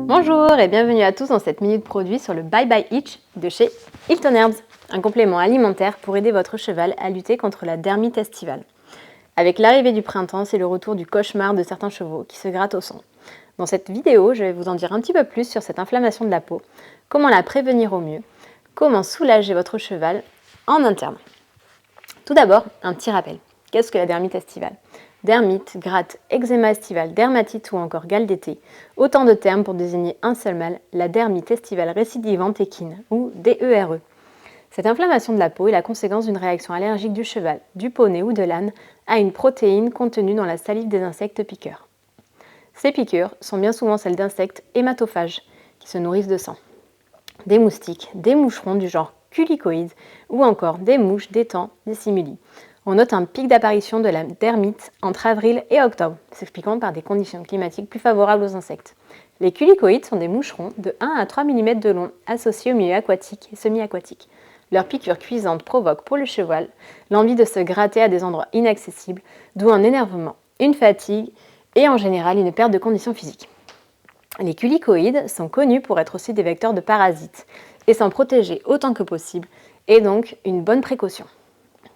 Bonjour et bienvenue à tous dans cette minute produit sur le Bye Bye Itch de chez Hilton Herbs, un complément alimentaire pour aider votre cheval à lutter contre la dermite estivale. Avec l'arrivée du printemps, c'est le retour du cauchemar de certains chevaux qui se grattent au sang. Dans cette vidéo, je vais vous en dire un petit peu plus sur cette inflammation de la peau, comment la prévenir au mieux, comment soulager votre cheval en interne. Tout d'abord, un petit rappel. Qu'est-ce que la dermite estivale ? Dermite, gratte, eczéma estival, dermatite ou encore gale d'été, autant de termes pour désigner un seul mal, la dermite estivale récidivante équine, ou DERE. Cette inflammation de la peau est la conséquence d'une réaction allergique du cheval, du poney ou de l'âne à une protéine contenue dans la salive des insectes piqueurs. Ces piqûres sont bien souvent celles d'insectes hématophages qui se nourrissent de sang. Des moustiques, des moucherons du genre culicoïdes ou encore des mouches, des tans, des simili. On note un pic d'apparition de la dermite entre avril et octobre, s'expliquant par des conditions climatiques plus favorables aux insectes. Les culicoïdes sont des moucherons de 1 à 3 mm de long associés au milieu aquatique et semi-aquatique. Leur piqûre cuisante provoque pour le cheval l'envie de se gratter à des endroits inaccessibles, d'où un énervement, une fatigue et en général une perte de condition physique. Les culicoïdes sont connus pour être aussi des vecteurs de parasites et s'en protéger autant que possible est donc une bonne précaution.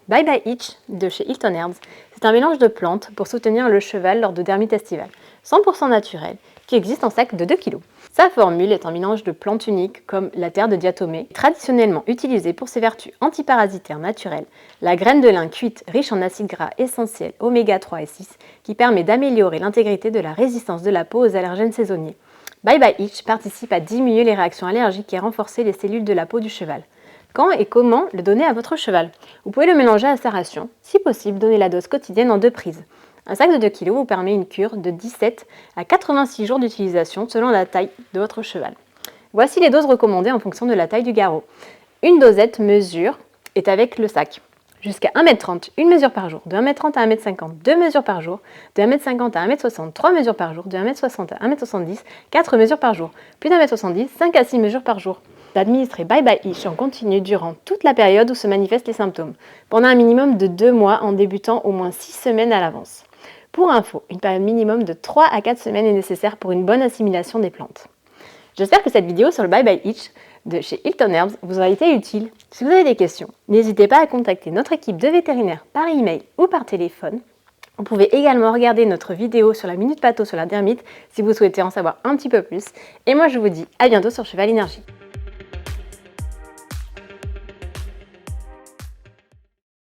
Bye Bye Itch de chez Hilton Herbs, c'est un mélange de plantes pour soutenir le cheval lors de dermite estivale, 100% naturel, qui existe en sac de 2 kg. Sa formule est un mélange de plantes uniques comme la terre de diatomée, traditionnellement utilisée pour ses vertus antiparasitaires naturelles, la graine de lin cuite riche en acides gras essentiels oméga 3 et 6 qui permet d'améliorer l'intégrité de la résistance de la peau aux allergènes saisonniers. Bye Bye Itch participe à diminuer les réactions allergiques et renforcer les cellules de la peau du cheval. Quand et comment le donner à votre cheval ? Vous pouvez le mélanger à sa ration. Si possible, donnez la dose quotidienne en 2 prises. Un sac de 2 kg vous permet une cure de 17 à 86 jours d'utilisation selon la taille de votre cheval. Voici les doses recommandées en fonction de la taille du garrot. Une dosette mesure est avec le sac. Jusqu'à 1,30 m, une mesure par jour. De 1,30 m à 1,50 m, 2 mesures par jour. De 1,50 m à 1,60 m, 3 mesures par jour. De 1,60 m à 1,70 m, 4 mesures par jour. Plus d'1,70 m, 5 à 6 mesures par jour. D'administrer Bye Bye Itch en continu durant toute la période où se manifestent les symptômes, pendant un minimum de 2 mois en débutant au moins 6 semaines à l'avance. Pour info, une période minimum de 3 à 4 semaines est nécessaire pour une bonne assimilation des plantes. J'espère que cette vidéo sur le Bye Bye Itch de chez Hilton Herbs vous aura été utile. Si vous avez des questions, n'hésitez pas à contacter notre équipe de vétérinaires par email ou par téléphone. Vous pouvez également regarder notre vidéo sur la Minute Pato sur la dermite si vous souhaitez en savoir un petit peu plus. Et moi je vous dis à bientôt sur Cheval Énergie.